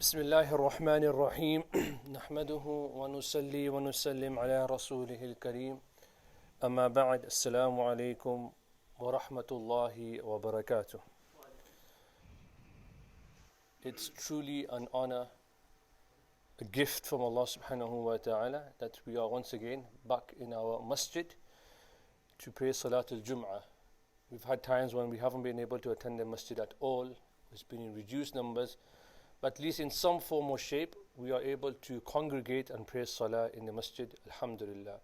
بسم الله الرحمن الرحيم نحمده ونصلي ونسلم على رسوله الكريم أما بعد السلام عليكم ورحمة الله وبركاته. It's truly an honor, a gift from Allah subhanahu wa ta'ala that we are once again back in our masjid to pray Salatul Jum'ah. We've had times when we haven't been able to attend the masjid at all. It's been in reduced numbers. But at least in some form or shape, we are able to congregate and pray Salah in the masjid, alhamdulillah.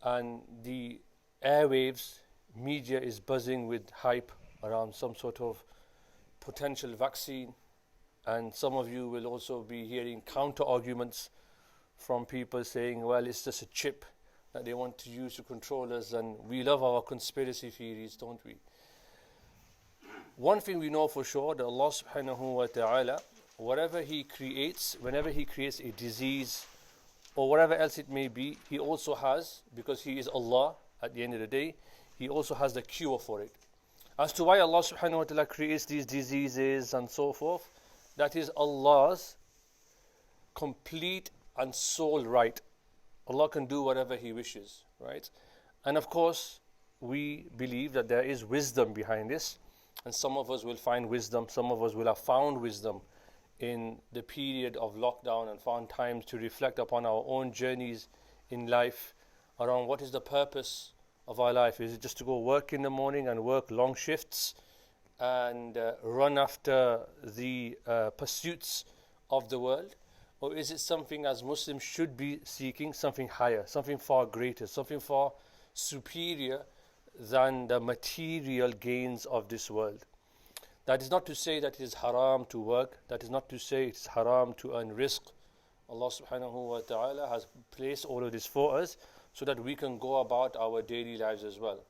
And the airwaves, media is buzzing with hype around some sort of potential vaccine. And some of you will also be hearing counter arguments from people saying, well, it's just a chip that they want to use to control us. And we love our conspiracy theories, don't we? One thing we know for sure, that Allah subhanahu wa ta'ala, whatever He creates, whenever He creates a disease or whatever else it may be, He also has, because He is Allah at the end of the day, He also has the cure for it. As to why Allah subhanahu wa ta'ala creates these diseases and so forth, that is Allah's complete and sole right. Allah can do whatever He wishes, right? And of course, we believe that there is wisdom behind this, and some of us will find wisdom, some of us will have found wisdom in the period of lockdown and found times to reflect upon our own journeys in life around what is the purpose of our life. Is it just to go work in the morning and work long shifts and run after the pursuits of the world? Or is it something as Muslims should be seeking, something higher, something far greater, something far superior than the material gains of this world? That is not to say that it is haram to work. That is not to say it is haram to earn rizq. Allah subhanahu wa ta'ala has placed all of this for us so that we can go about our daily lives as well.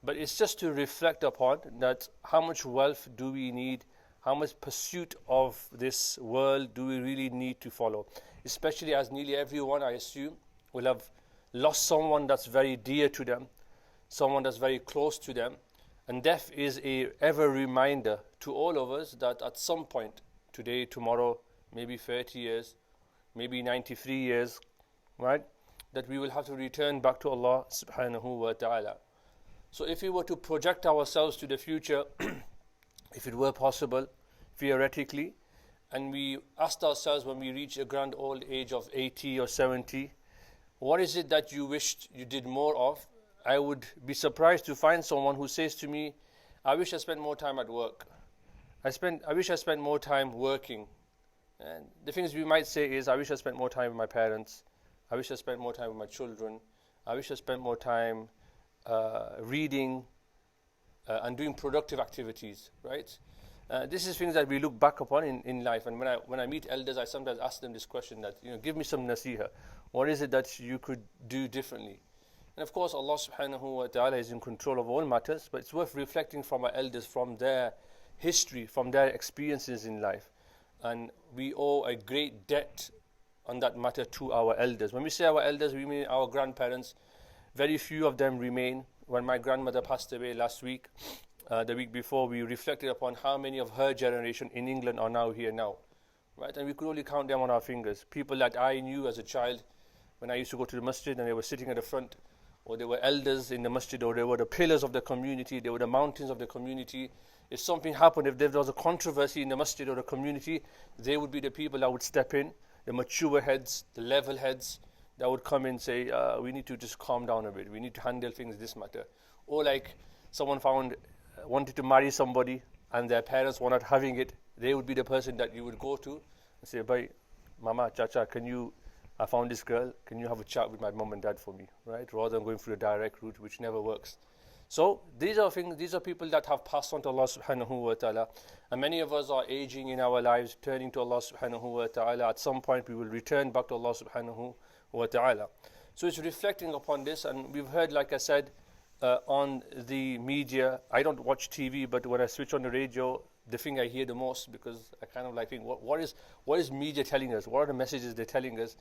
But it's just to reflect upon that how much wealth do we need, how much pursuit of this world do we really need to follow. Especially as nearly everyone, I assume, will have lost someone that's very dear to them, someone that's very close to them. And death is a ever reminder to all of us that at some point, today, tomorrow, maybe 30 years, maybe 93 years, right, that we will have to return back to Allah subhanahu wa ta'ala. So if we were to project ourselves to the future, if it were possible, theoretically, and we asked ourselves when we reach a grand old age of 80 or 70, what is it that you wished you did more of? I would be surprised to find someone who says to me, I wish I spent more time at work. I wish I spent more time working. And the things we might say is, I wish I spent more time with my parents. I wish I spent more time with my children. I wish I spent more time reading and doing productive activities, right? This is things that we look back upon in life. And when I meet elders, I sometimes ask them this question that, give me some nasiha. What is it that you could do differently? And of course, Allah subhanahu wa ta'ala is in control of all matters, but it's worth reflecting from our elders, from their history, from their experiences in life. And we owe a great debt on that matter to our elders. When we say our elders, we mean our grandparents. Very few of them remain. When my grandmother passed away last week, the week before, we reflected upon how many of her generation in England are now here now. Right? And we could only count them on our fingers. People that I knew as a child, when I used to go to the masjid and they were sitting at the front, or they were elders in the masjid, or they were the pillars of the community, they were the mountains of the community. If something happened, if there was a controversy in the masjid or the community, they would be the people that would step in, the mature heads, the level heads, that would come in and say, we need to just calm down a bit, we need to handle things this matter. Or like someone wanted to marry somebody and their parents were not having it, they would be the person that you would go to and say, bhai, mama, chacha, I found this girl, can you have a chat with my mom and dad for me, right? Rather than going through the direct route, which never works. So these are people that have passed on to Allah subhanahu wa ta'ala. And many of us are aging in our lives, turning to Allah subhanahu wa ta'ala. At some point we will return back to Allah subhanahu wa ta'ala. So it's reflecting upon this, and we've heard, like I said, on the media. I don't watch TV, but when I switch on the radio, the thing I hear the most, because I kind of like think, what is media telling us? What are the messages they're telling us?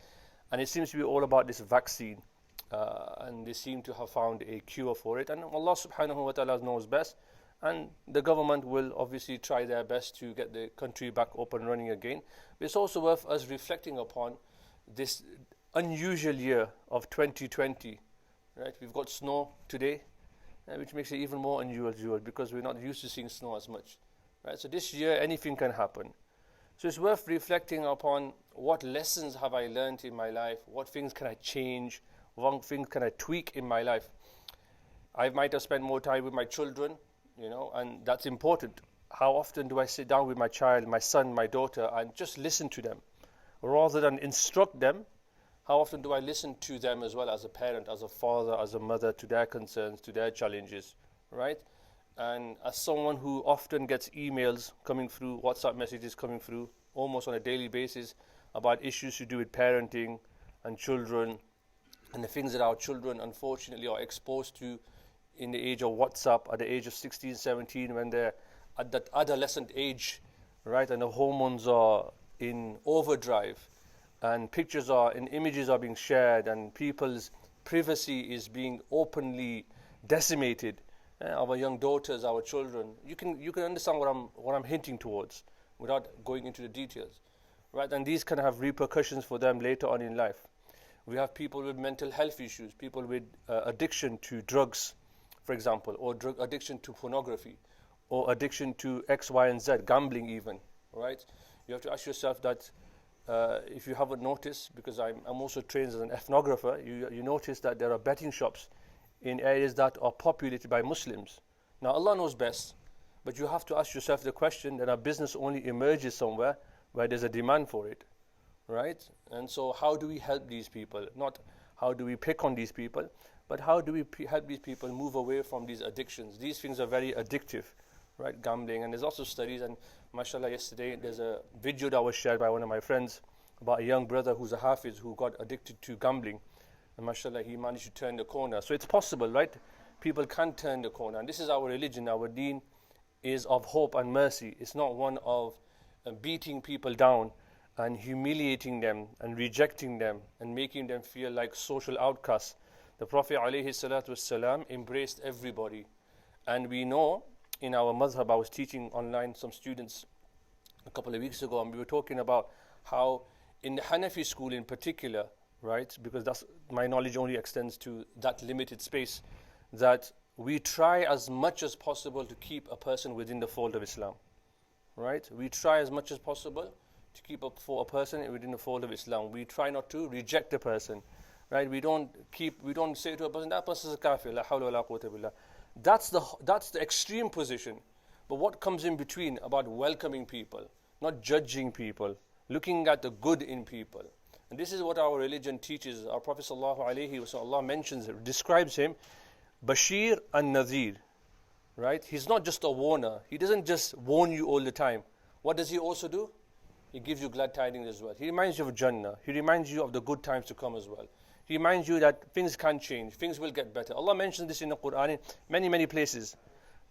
And it seems to be all about this vaccine. And they seem to have found a cure for it. And Allah subhanahu wa ta'ala knows best. And the government will obviously try their best to get the country back up and running again. But it's also worth us reflecting upon this unusual year of 2020. Right? We've got snow today, which makes it even more unusual because we're not used to seeing snow as much. Right? So this year, anything can happen. So it's worth reflecting upon what lessons have I learned in my life, what things can I change, what things can I tweak in my life. I might have spent more time with my children, and that's important. How often do I sit down with my child, my son, my daughter, and just listen to them? Rather than instruct them, how often do I listen to them as well as a parent, as a father, as a mother, to their concerns, to their challenges, right? And as someone who often gets emails coming through, WhatsApp messages coming through, almost on a daily basis, about issues to do with parenting and children, and the things that our children unfortunately are exposed to in the age of WhatsApp at the age of 16, 17, when they're at that adolescent age, right? And the hormones are in overdrive, and pictures are and images are being shared, and people's privacy is being openly decimated. Our young daughters, our children. You can understand what I'm hinting towards without going into the details, right? And these can have repercussions for them later on in life. We have people with mental health issues, people with addiction to drugs, for example, or drug addiction to pornography, or addiction to X, Y, and Z, gambling even, right? You have to ask yourself that if you haven't noticed, because I'm also trained as an ethnographer, you notice that there are betting shops in areas that are populated by Muslims. Now Allah knows best, but you have to ask yourself the question that our business only emerges somewhere where there's a demand for it, right? And so how do we help these people? Not how do we pick on these people, but how do we help these people move away from these addictions? These things are very addictive, right? Gambling, and there's also studies, and mashallah, yesterday there's a video that was shared by one of my friends about a young brother who's a hafiz who got addicted to gambling. And mashallah, he managed to turn the corner. So it's possible, right? People can turn the corner. And this is our religion. Our deen is of hope and mercy. It's not one of beating people down and humiliating them and rejecting them and making them feel like social outcasts. The Prophet ﷺ embraced everybody. And we know in our madhab, I was teaching online some students a couple of weeks ago, and we were talking about how in the Hanafi school in particular, right, because that's my knowledge only extends to that limited space, that we try as much as possible to keep a person within the fold of Islam, right? We try as much as possible to keep up for a person within the fold of Islam. We try not to reject a person, right? We don't say to a person, that person is a kafir, la hawla wa la quwwata billah. That's the extreme position. But what comes in between about welcoming people, not judging people, looking at the good in people? And this is what our religion teaches. Our Prophet ﷺ mentions, describes him, Bashir and Nadhir, right? He's not just a warner. He doesn't just warn you all the time. What does he also do? He gives you glad tidings as well. He reminds you of Jannah. He reminds you of the good times to come as well. He reminds you that things can change, things will get better. Allah mentions this in the Quran in many, many places,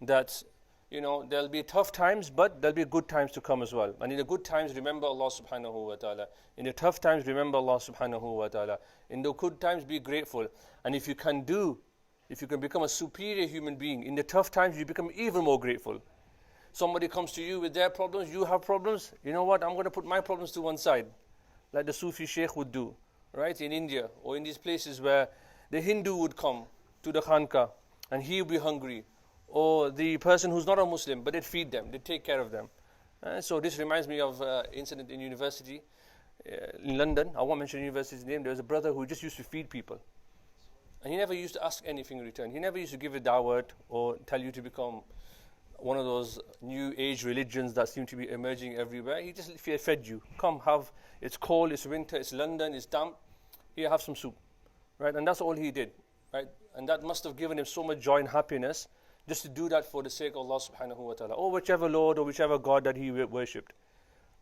that there'll be tough times, but there'll be good times to come as well. And in the good times, remember Allah subhanahu wa ta'ala. In the tough times, remember Allah subhanahu wa ta'ala. In the good times, be grateful. And if you can become a superior human being, in the tough times, you become even more grateful. Somebody comes to you with their problems, you have problems. You know what? I'm going to put my problems to one side, like the Sufi Sheikh would do, right? In India, or in these places where the Hindu would come to the Khanka, and he would be hungry. Or the person who's not a Muslim, but they'd feed them, they'd take care of them. So this reminds me of an incident in university in London. I won't mention the university's name. There was a brother who just used to feed people. And he never used to ask anything in return. He never used to give a dawat or tell you to become one of those new age religions that seem to be emerging everywhere. He just fed you. Come, have, it's cold, it's winter, it's London, it's damp. Here, have some soup. Right? And that's all he did. Right? And that must have given him so much joy and happiness, just to do that for the sake of Allah subhanahu wa ta'ala, or whichever Lord or whichever God that he worshipped.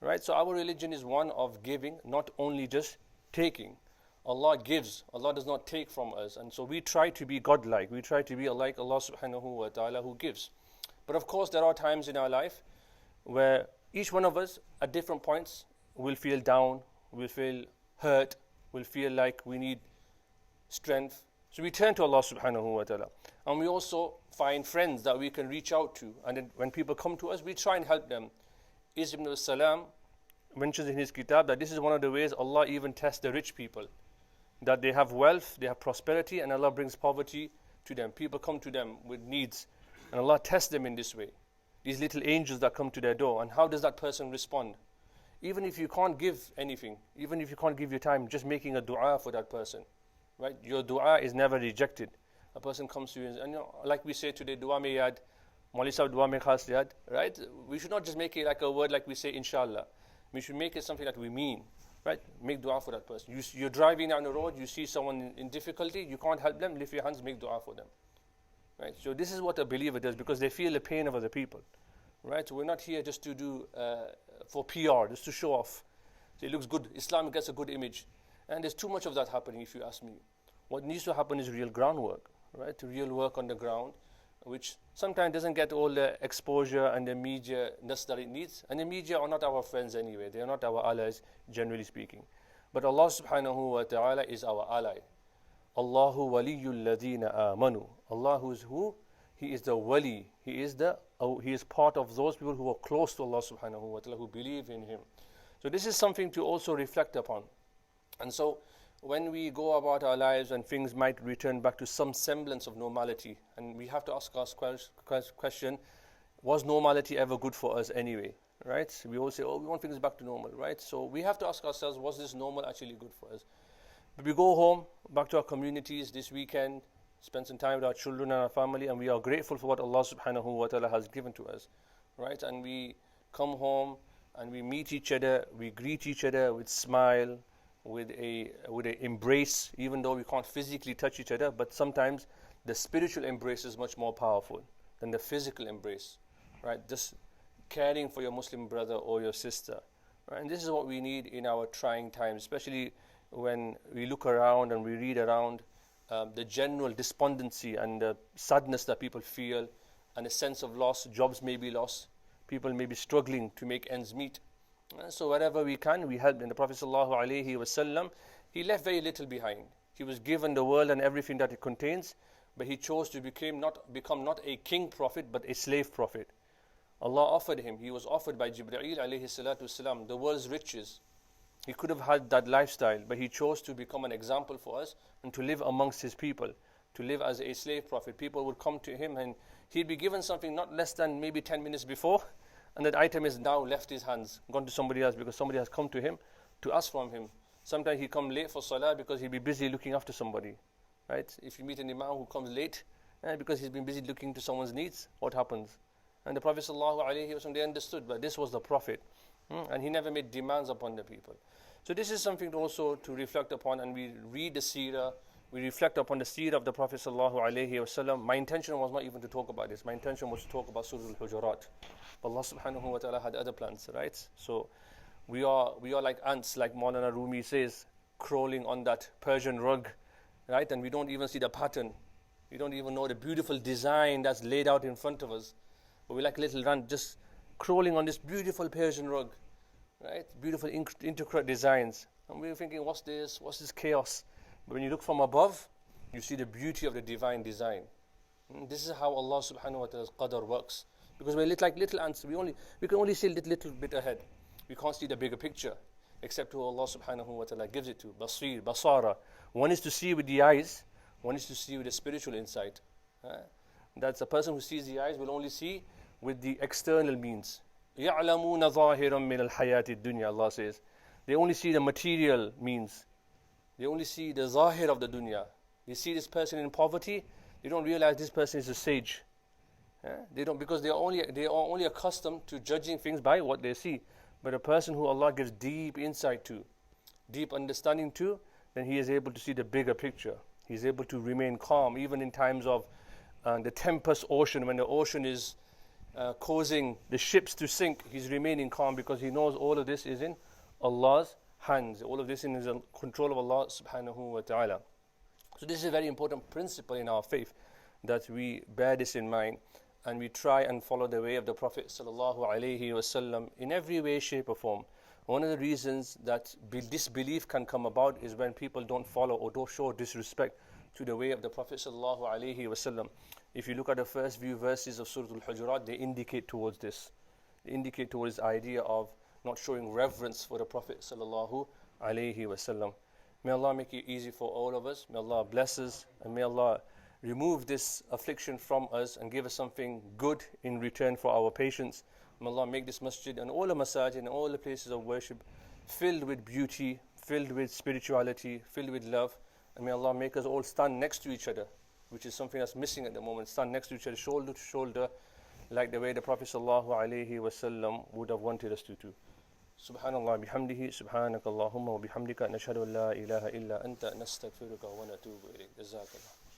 Right? So our religion is one of giving, not only just taking. Allah gives, Allah does not take from us. And so we try to be God-like. We try to be like Allah subhanahu wa ta'ala who gives. But of course there are times in our life where each one of us at different points will feel down, will feel hurt, will feel like we need strength, So we turn to Allah subhanahu wa ta'ala. And we also find friends that we can reach out to. And then when people come to us, we try and help them. Izz ibn al-Salam mentions in his kitab that this is one of the ways Allah even tests the rich people. That they have wealth, they have prosperity, and Allah brings poverty to them. People come to them with needs, and Allah tests them in this way. These little angels that come to their door, and how does that person respond? Even if you can't give anything, even if you can't give your time, just making a dua for that person, right? Your dua is never rejected. A person comes to you, and like we say today, dua mein yad, Maulvi Sahib dua mein khas yad, right? We should not just make it like a word like we say inshallah. We should make it something that we mean, right? Make dua for that person. You're driving down the road, you see someone in difficulty, you can't help them, lift your hands, make dua for them, right? So this is what a believer does, because they feel the pain of other people, right? So we're not here just to do for PR, just to show off. So it looks good. Islam gets a good image, and there's too much of that happening, if you ask me. What needs to happen is real groundwork, right? Real work on the ground, which sometimes doesn't get all the exposure and the media-ness that it needs. And the media are not our friends anyway. They are not our allies, generally speaking. But Allah subhanahu wa ta'ala is our ally. Allahu waliyul ladina amanu. Allah who is who? He is the wali. He is part of those people who are close to Allah subhanahu wa ta'ala, who believe in Him. So this is something to also reflect upon. And so when we go about our lives and things might return back to some semblance of normality, and we have to ask ourselves question, was normality ever good for us anyway, right? We all say, oh, we want things back to normal, right? So we have to ask ourselves, was this normal actually good for us? But we go home, back to our communities this weekend, spend some time with our children and our family, and we are grateful for what Allah subhanahu wa ta'ala has given to us, right? And we come home and we meet each other, we greet each other with smile, with a embrace, even though we can't physically touch each other. But sometimes the spiritual embrace is much more powerful than the physical embrace, right? Just caring for your Muslim brother or your sister, right? And this is what we need in our trying times, especially when we look around and we read around the general despondency and the sadness that people feel, and a sense of loss. Jobs may be lost, people may be struggling to make ends meet. So wherever we can, we help. And the Prophet ﷺ, he left very little behind. He was given the world and everything that it contains, but he chose to become not a king prophet, but a slave prophet. Allah offered him, he was offered by Jibreel ﷺ the world's riches. He could have had that lifestyle, but he chose to become an example for us and to live amongst his people, to live as a slave prophet. People would come to him and he'd be given something not less than maybe 10 minutes before, and that item is now left his hands, gone to somebody else, because somebody has come to him to ask from him. Sometimes he come late for salah because he'll be busy looking after somebody, right? If you meet an imam who comes late because he's been busy looking to someone's needs, what happens? And the Prophet ﷺ, they understood, but this was the Prophet, and he never made demands upon the people. So this is something also to reflect upon, and we read the seerah, we reflect upon the seerah of the Prophet ﷺ. My intention was not even to talk about this. My intention was to talk about Surah Al-Hujurat. But Allah subhanahu wa ta'ala had other plans, right? So we are like ants, like Maulana Rumi says, crawling on that Persian rug, right? And we don't even see the pattern. We don't even know the beautiful design that's laid out in front of us. But we're like little ants just crawling on this beautiful Persian rug, right? Beautiful intricate designs. And we're thinking, what's this? What's this chaos? But when you look from above, you see the beauty of the divine design. And this is how Allah subhanahu wa ta'ala's qadr works. Because we're like little ants, we can only see a little bit ahead. We can't see the bigger picture, except who Allah subhanahu wa ta'ala gives it to. Basir, basara. One is to see with the eyes, one is to see with the spiritual insight. That's a person who sees the eyes will only see with the external means. يَعْلَمُونَ ظَاهِرًا مِنَ الْحَيَاةِ الدُّنْيَا, Allah says. They only see the material means. They only see the zahir of the dunya. They see this person in poverty, they don't realize this person is a sage. They don't, because they are only accustomed to judging things by what they see. But a person who Allah gives deep insight to, deep understanding to, then he is able to see the bigger picture. He is able to remain calm even in times of the tempest ocean, when the ocean is causing the ships to sink. He's remaining calm because he knows all of this is in Allah's hands. All of this is in control of Allah subhanahu wa ta'ala. So this is a very important principle in our faith, that we bear this in mind and we try and follow the way of the Prophet sallallahu alaihi wasallam in every way, shape or form. One of the reasons that disbelief can come about is when people don't follow or don't show disrespect to the way of the Prophet sallallahu alaihi wasallam. If you look at the first few verses of Surah Al-Hujurat, they indicate towards this. They indicate towards the idea of not showing reverence for the Prophet sallallahu alaihi wasallam. May Allah make it easy for all of us. May Allah bless us, and may Allah remove this affliction from us and give us something good in return for our patience. May Allah make this masjid and all the masajid and all the places of worship filled with beauty, filled with spirituality, filled with love. And may Allah make us all stand next to each other, which is something that's missing at the moment. Stand next to each other, shoulder to shoulder, like the way the Prophet sallallahu alaihi wasallam would have wanted us to do. Subhanallah bihamdihi, subhanaka Allahumma wa bihamdika, nashhadu an la ilaha illa anta, nastaghfiruka wa natubu ilayk. Jazakallah.